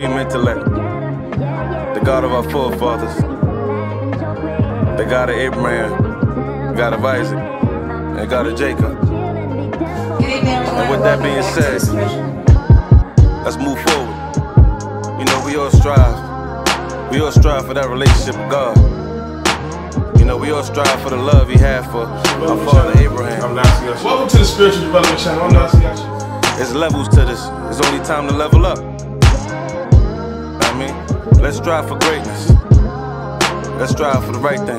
Intellect, the God of our forefathers, the God of Abraham, the God of Isaac, and the God of Jacob. And with that being said, let's move forward. You know, we all strive for that relationship with God. You know, we all strive for the love he had for our father Abraham. I'm Nasi Yashi. Welcome to the Spiritual Development Channel. I'm Nasi Yashi. There's levels to this. It's only time to level up. Let's strive for greatness. Let's strive for the right thing.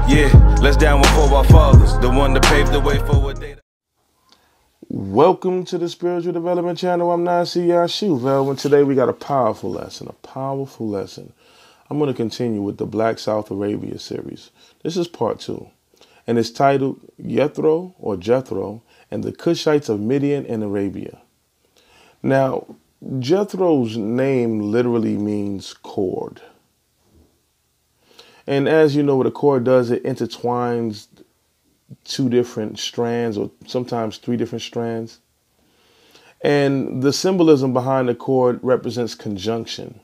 Yeah, let's down with for our fathers, the one that paved the way for what they. Welcome to the Spiritual Development Channel. I'm Nasi Yashi. Well, and today we got a powerful lesson. I'm going to continue with the Black South Arabia series. This is part 2, and it's titled Jethro and the Kushites of Midian and Arabia. Now, Jethro's name literally means cord. And as you know, what a cord does, it intertwines 2 different strands, or sometimes 3 different strands. And the symbolism behind the cord represents conjunction.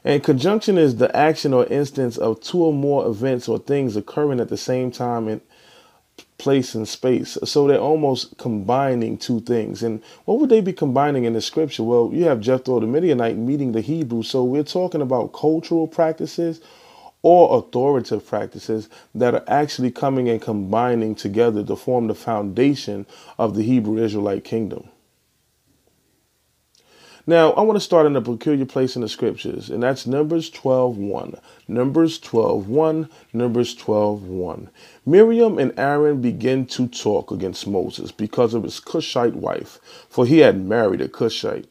And conjunction is the action or instance of 2 or more events or things occurring at the same time in place and space. So they're almost combining 2 things. And what would they be combining in the scripture? Well, you have Jethro the Midianite meeting the Hebrew. So we're talking about cultural practices or authoritative practices that are actually coming and combining together to form the foundation of the Hebrew Israelite kingdom. Now, I want to start in a peculiar place in the scriptures, and that's Numbers 12:1. Numbers 12:1. Numbers 12:1. Miriam and Aaron begin to talk against Moses because of his Kushite wife, for he had married a Kushite.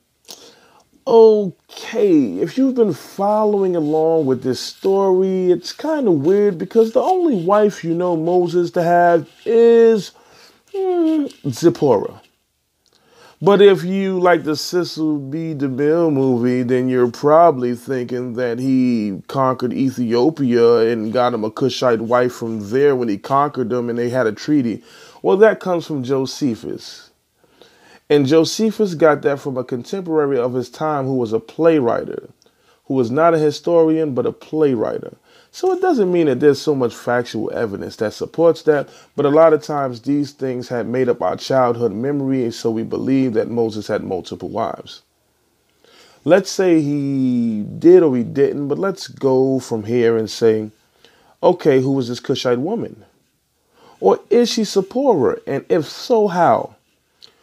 Okay, if you've been following along with this story, it's kind of weird because the only wife you know Moses to have is Zipporah. But if you like the Cecil B. DeMille movie, then you're probably thinking that he conquered Ethiopia and got him a Kushite wife from there when he conquered them and they had a treaty. Well, that comes from Josephus. And Josephus got that from a contemporary of his time who was a playwright, who was not a historian, but a playwright. So it doesn't mean that there's so much factual evidence that supports that, but a lot of times these things had made up our childhood memory, so we believe that Moses had multiple wives. Let's say he did or he didn't, but let's go from here and say, okay, who was this Kushite woman? Or is she Zipporah? And if so, how?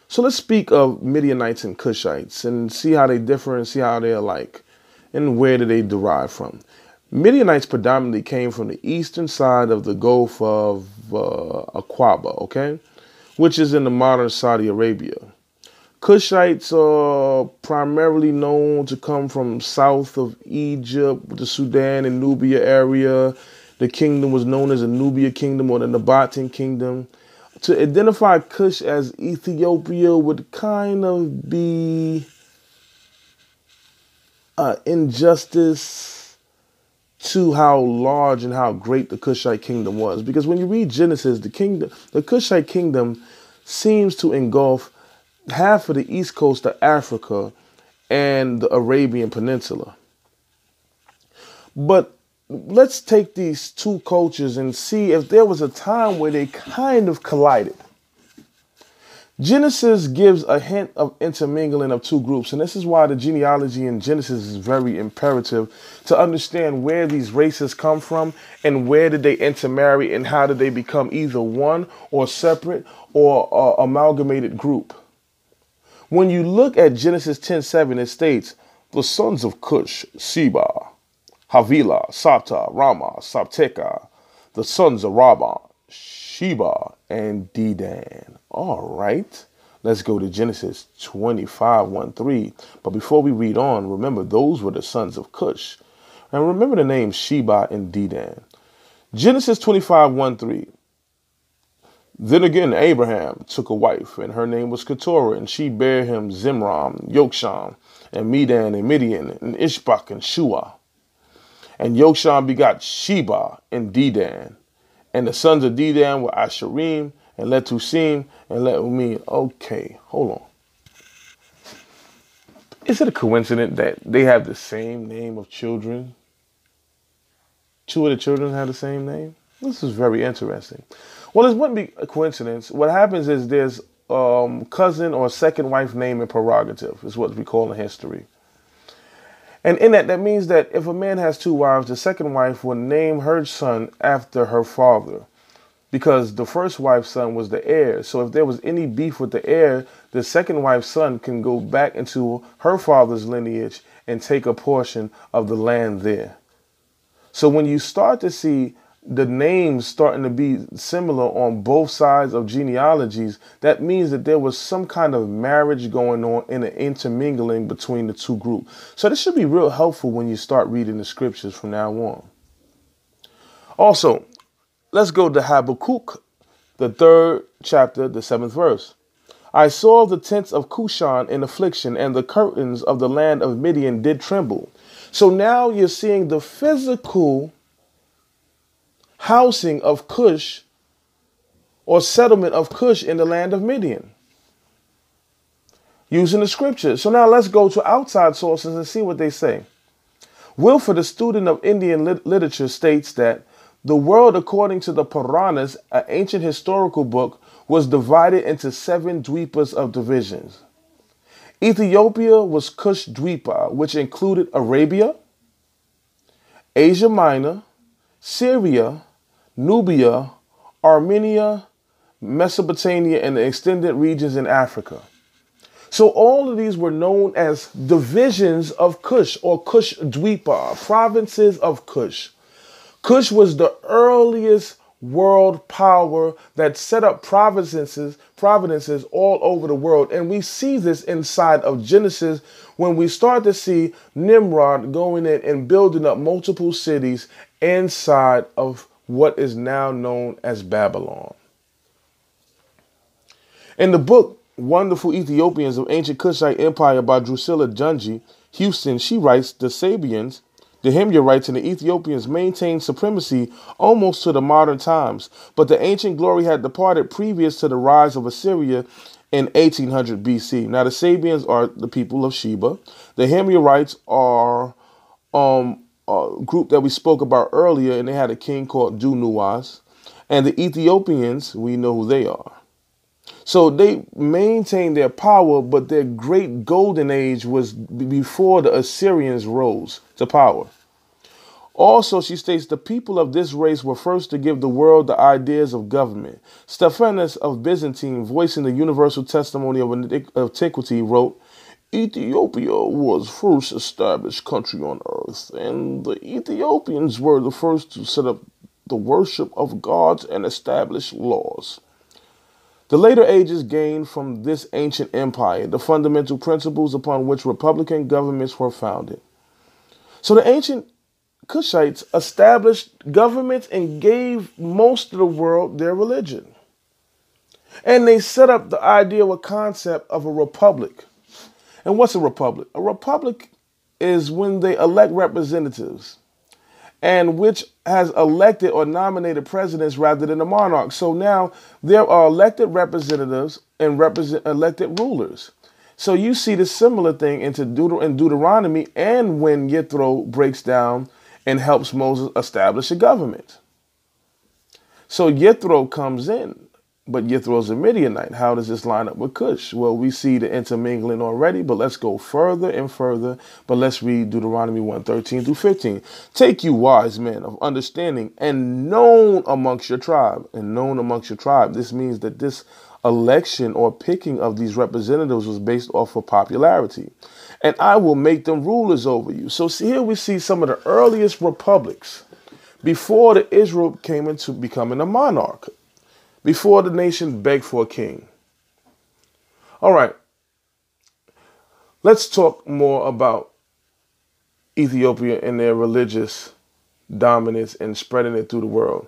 So let's speak of Midianites and Kushites and see how they differ and see how they're alike and where do they derive from. Midianites predominantly came from the eastern side of the Gulf of Aqaba, okay, which is in the modern Saudi Arabia. Kushites are primarily known to come from south of Egypt, the Sudan and Nubia area. The kingdom was known as the Nubia Kingdom or the Nabatean Kingdom. To identify Kush as Ethiopia would kind of be injustice to how large and how great the Kushite kingdom was. Because when you read Genesis, the Kushite kingdom seems to engulf half of the east coast of Africa and the Arabian Peninsula. But let's take these 2 cultures and see if there was a time where they kind of collided. Genesis gives a hint of intermingling of 2 groups, and this is why the genealogy in Genesis is very imperative to understand where these races come from and where did they intermarry and how did they become either one or separate or amalgamated group. When you look at Genesis 10:7, it states, the sons of Cush, Sheba, Havilah, Sabta, Rama, Sabteka, the sons of Rabban, Sheba, and Dedan. All right, let's go to Genesis 25:1-3. But before we read on, remember those were the sons of Cush. And remember the names Sheba and Dedan. Genesis 25:1-3. Then again, Abraham took a wife, and her name was Keturah, and she bare him Zimram, Yokshan, and Medan, and Midian, and Ishbak, and Shua. And Yokshan begot Sheba and Dedan. And the sons of Dedan were Asherim, and Letusim, and Leumim. Okay, hold on. Is it a coincidence that they have the same name of children? Two of the children have the same name? This is very interesting. Well, this wouldn't be a coincidence. What happens is there's cousin or second wife name and prerogative is what we call in history. And in that means that if a man has two wives, the second wife will name her son after her father, because the first wife's son was the heir. So if there was any beef with the heir, the second wife's son can go back into her father's lineage and take a portion of the land there. So when you start to see the names starting to be similar on both sides of genealogies, that means that there was some kind of marriage going on and an intermingling between the two groups. So this should be real helpful when you start reading the scriptures from now on. Also, let's go to Habakkuk, the 3rd chapter, the 7th verse. I saw the tents of Cushan in affliction, and the curtains of the land of Midian did tremble. So now you're seeing the physical housing of Cush or settlement of Cush in the land of Midian using the scriptures. So now let's go to outside sources and see what they say. Wilford, a student of Indian literature, states that the world, according to the Puranas, an ancient historical book, was divided into 7 dweepas of divisions. Ethiopia was Cush Dweepa, which included Arabia, Asia Minor, Syria, Nubia, Armenia, Mesopotamia, and the extended regions in Africa. So all of these were known as divisions of Cush or Cush Dweepa, provinces of Cush. Cush was the earliest world power that set up provinces all over the world. And we see this inside of Genesis when we start to see Nimrod going in and building up multiple cities inside of what is now known as Babylon. In the book, Wonderful Ethiopians of Ancient Kushite Empire by Drusilla Junji Houston, she writes, the Sabians, the Himyarites, and the Ethiopians maintained supremacy almost to the modern times, but the ancient glory had departed previous to the rise of Assyria in 1800 BC. Now, the Sabians are the people of Sheba. The Himyarites are a group that we spoke about earlier, and they had a king called Dunuwas. And the Ethiopians, we know who they are. So they maintained their power, but their great golden age was before the Assyrians rose to power. Also, she states, the people of this race were first to give the world the ideas of government. Stephanus of Byzantine, voicing the universal testimony of antiquity, wrote, Ethiopia was first established country on earth, and the Ethiopians were the first to set up the worship of gods and establish laws. The later ages gained from this ancient empire the fundamental principles upon which republican governments were founded. So the ancient Kushites established governments and gave most of the world their religion. And they set up the ideal or concept of a republic. And what's a republic? A republic is when they elect representatives, and which has elected or nominated presidents rather than a monarch. So now there are elected representatives and elected rulers. So you see the similar thing in Deuteronomy, and when Jethro breaks down and helps Moses establish a government. So Jethro comes in, but Jethro's a Midianite. How does this line up with Cush? Well, we see the intermingling already, but let's go further and further. But let's read Deuteronomy 1:13 through 15. Take you wise men of understanding and known amongst your tribe. And known amongst your tribe. This means that this election or picking of these representatives was based off of popularity. And I will make them rulers over you. So here we see some of the earliest republics before the Israel came into becoming a monarch, before the nation begged for a king. All right, let's talk more about Ethiopia and their religious dominance and spreading it through the world.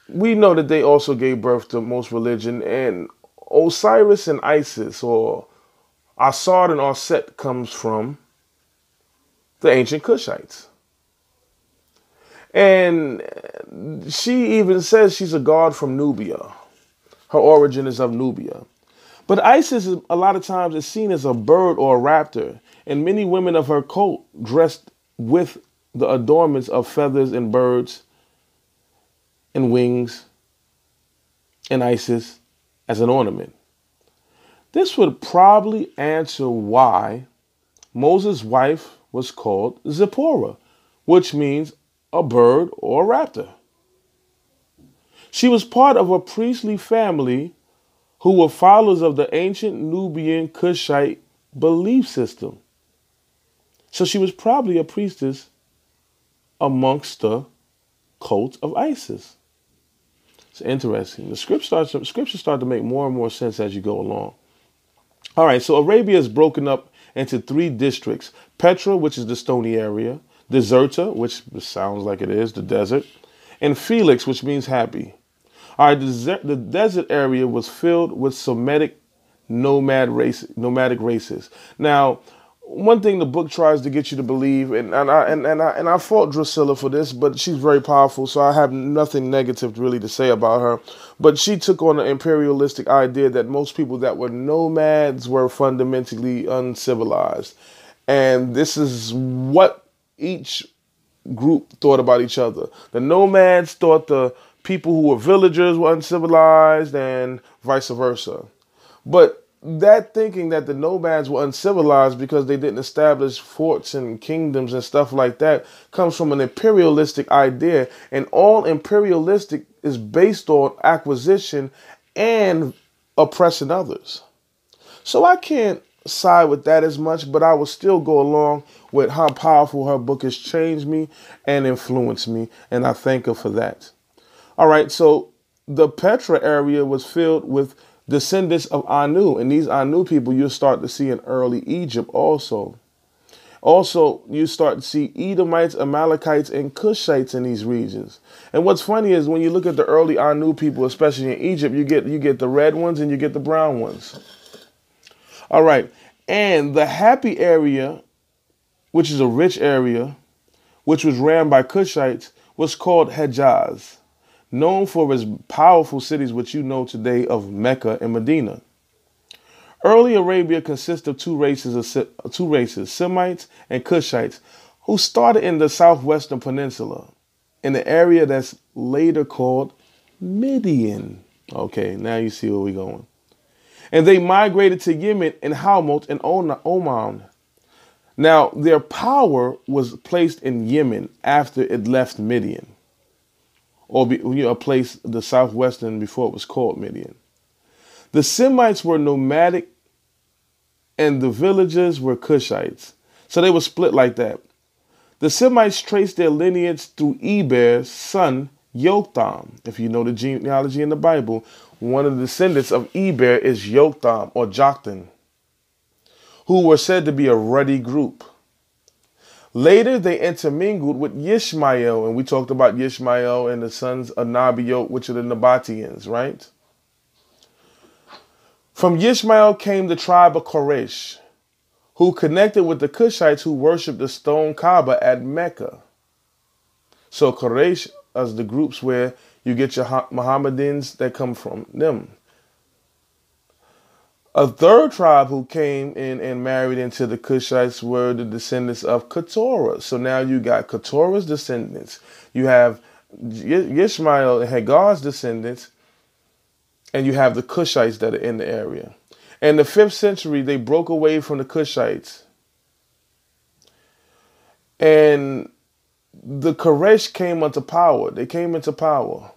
We know that they also gave birth to most religion, and Osiris and Isis, or Asad and Aset, comes from the ancient Kushites. And she even says she's a god from Nubia. Her origin is of Nubia. But Isis, a lot of times, is seen as a bird or a raptor. And many women of her court dressed with the adornments of feathers and birds and wings and Isis as an ornament. This would probably answer why Moses' wife was called Zipporah, which means a bird or a raptor. She was part of a priestly family who were followers of the ancient Nubian Kushite belief system. So she was probably a priestess amongst the cult of Isis. It's interesting. The scriptures start to make more and more sense as you go along. All right, so Arabia is broken up into 3 districts. Petra, which is the stony area. Deserta, which sounds like it is, the desert. And Felix, which means happy. All right, the desert area was filled with Semitic nomadic races. Now, one thing the book tries to get you to believe, and I fault Drusilla for this, but she's very powerful, so I have nothing negative really to say about her. But she took on an imperialistic idea that most people that were nomads were fundamentally uncivilized. And this is what each group thought about each other. The nomads thought the people who were villagers were uncivilized and vice versa. But that thinking that the nomads were uncivilized because they didn't establish forts and kingdoms and stuff like that comes from an imperialistic idea. And all imperialistic is based on acquisition and oppressing others. So I can't side with that as much, but I will still go along with how powerful her book has changed me and influenced me. And I thank her for that. All right, so the Petra area was filled with descendants of Anu, and these Anu people you'll start to see in early Egypt also. Also, you start to see Edomites, Amalekites, and Kushites in these regions. And what's funny is when you look at the early Anu people, especially in Egypt, you get the red ones and you get the brown ones. All right, and the happy area, which is a rich area, which was ran by Kushites, was called Hejaz, known for its powerful cities, which you know today of Mecca and Medina. Early Arabia consists of two races, Semites and Kushites, who started in the southwestern peninsula, in the area that's later called Midian. Okay, now you see where we're going. And they migrated to Yemen and Hamath and Oman. Now, their power was placed in Yemen after it left Midian, or a place, the southwestern, before it was called Midian. The Semites were nomadic, and the villagers were Kushites. So they were split like that. The Semites traced their lineage through Eber's son, Yotham. If you know the genealogy in the Bible, one of the descendants of Eber is Yotham or Joktan, who were said to be a ruddy group. Later, they intermingled with Yishmael, and we talked about Yishmael and the sons of Nabiot, which are the Nabateans, right? From Yishmael came the tribe of Koresh, who connected with the Kushites who worshipped the stone Kaaba at Mecca. So Koresh is the groups where you get your Mohammedans that come from them. A third tribe who came in and married into the Kushites were the descendants of Keturah. So now you got Keturah's descendants. You have Yishmael and Hagar's descendants. And you have the Kushites that are in the area. In the 5th century, they broke away from the Kushites. And the Koresh came into power. They came into power.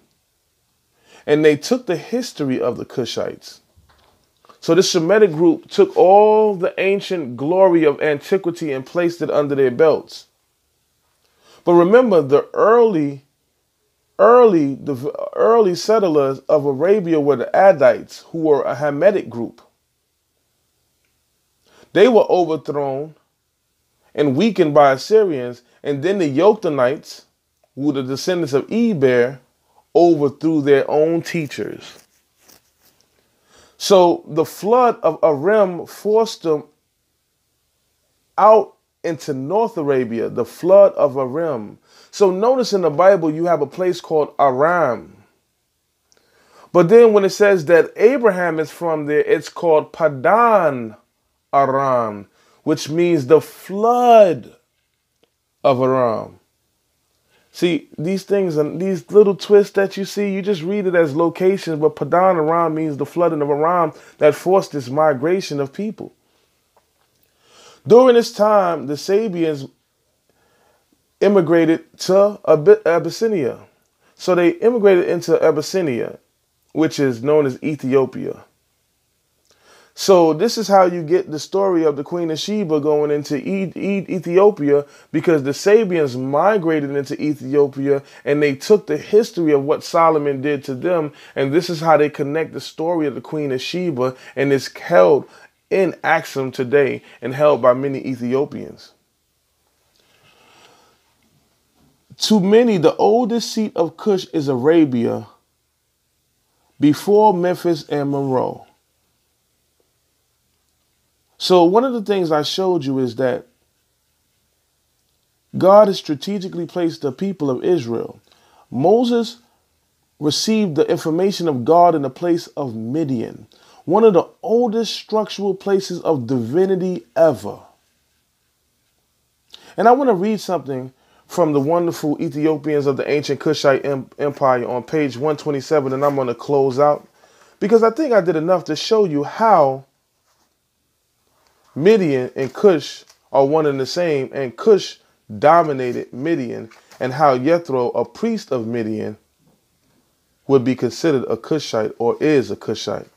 And they took the history of the Kushites. So this Semitic group took all the ancient glory of antiquity and placed it under their belts. But remember, the early settlers of Arabia were the Adites, who were a Hamitic group. They were overthrown and weakened by Assyrians, and then the Yoktanites, who were the descendants of Eber, overthrew their own teachers. So the flood of Aram forced them out into North Arabia, the flood of Aram. So notice in the Bible, you have a place called Aram. But then when it says that Abraham is from there, it's called Padan Aram, which means the flood of Aram. See, these things and these little twists that you see, you just read it as locations, but Padan Aram means the flooding of Aram that forced this migration of people. During this time, the Sabians immigrated to Abyssinia. So they immigrated into Abyssinia, which is known as Ethiopia. So this is how you get the story of the Queen of Sheba going into Ethiopia, because the Sabians migrated into Ethiopia and they took the history of what Solomon did to them. And this is how they connect the story of the Queen of Sheba, and it's held in Axum today and held by many Ethiopians. To many, the oldest seat of Cush is Arabia, before Memphis and Monroe. So one of the things I showed you is that God has strategically placed the people of Israel. Moses received the information of God in the place of Midian, one of the oldest structural places of divinity ever. And I want to read something from the wonderful Ethiopians of the ancient Kushite Empire on page 127, and I'm going to close out, because I think I did enough to show you how Midian and Cush are one and the same, and Cush dominated Midian, and how Jethro, a priest of Midian, would be considered a Kushite or is a Kushite.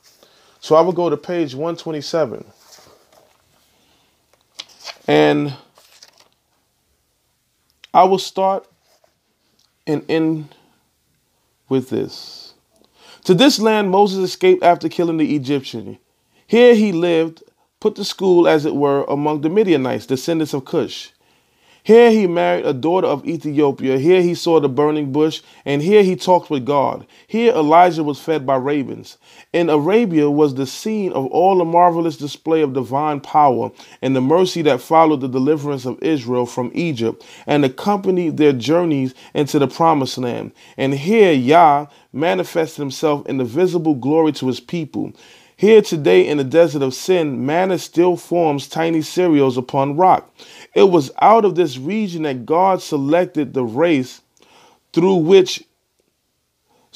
So I will go to page 127. And I will start and end with this. To this land Moses escaped after killing the Egyptian. Here he lived, put to school, as it were, among the Midianites, descendants of Cush. Here he married a daughter of Ethiopia. Here he saw the burning bush, and here he talked with God. Here Elijah was fed by ravens. In Arabia was the scene of all the marvelous display of divine power and the mercy that followed the deliverance of Israel from Egypt and accompanied their journeys into the promised land. And here Yah manifested himself in the visible glory to his people. Here today in the desert of sin, manna still forms tiny cereals upon rock. It was out of this region that God selected the race through which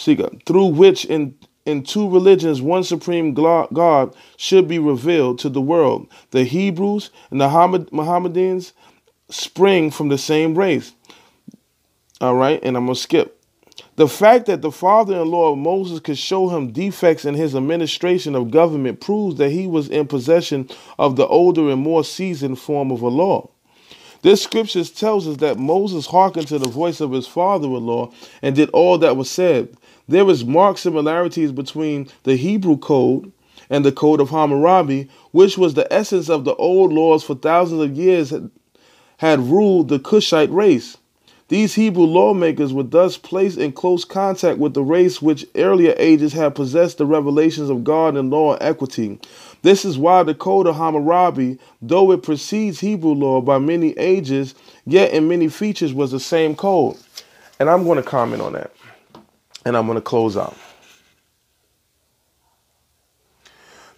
in two religions one supreme God should be revealed to the world. The Hebrews and the Mohammedans spring from the same race. All right, and I'm going to skip. The fact that the father-in-law of Moses could show him defects in his administration of government proves that he was in possession of the older and more seasoned form of a law. This scripture tells us that Moses hearkened to the voice of his father-in-law and did all that was said. There is marked similarities between the Hebrew code and the code of Hammurabi, which was the essence of the old laws for thousands of years had ruled the Kushite race. These Hebrew lawmakers were thus placed in close contact with the race which earlier ages had possessed the revelations of God and law and equity. This is why the code of Hammurabi, though it precedes Hebrew law by many ages, yet in many features was the same code. And I'm going to comment on that. And I'm going to close out.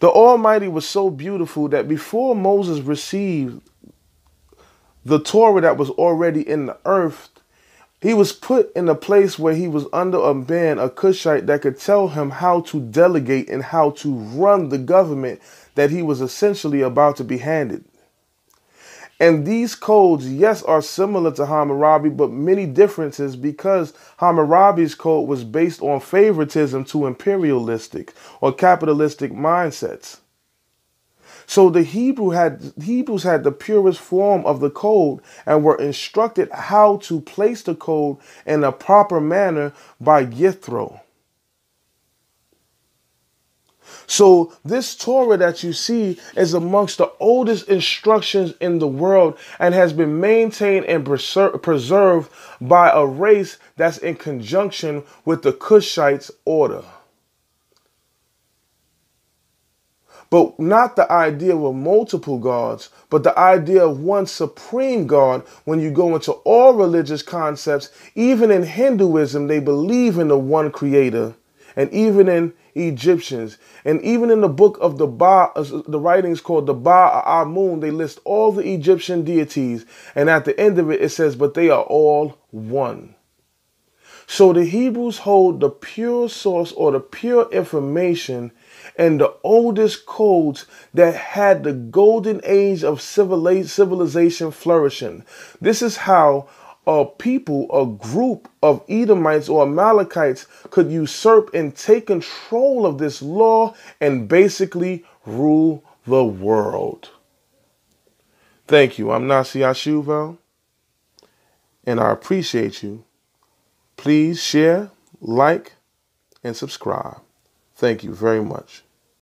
The Almighty was so beautiful that before Moses received the Torah that was already in the earth, he was put in a place where he was under a man, a Kushite, that could tell him how to delegate and how to run the government that he was essentially about to be handed. And these codes, yes, are similar to Hammurabi, but many differences, because Hammurabi's code was based on favoritism to imperialistic or capitalistic mindsets. So the Hebrews had the purest form of the code and were instructed how to place the code in a proper manner by Jethro. So this Torah that you see is amongst the oldest instructions in the world and has been maintained and preserved by a race that's in conjunction with the Kushites' order. But not the idea of multiple gods, but the idea of one supreme God. When you go into all religious concepts, even in Hinduism, they believe in the one creator. And even in Egyptians. And even in the book of the writings called the Ba-Amun, they list all the Egyptian deities. And at the end of it, it says, but they are all one. So the Hebrews hold the pure source or the pure information and the oldest codes that had the golden age of civilization flourishing. This is how a people, a group of Edomites or Amalekites could usurp and take control of this law and basically rule the world. Thank you. I'm Nasi Ashuval, and I appreciate you. Please share, like, and subscribe. Thank you very much.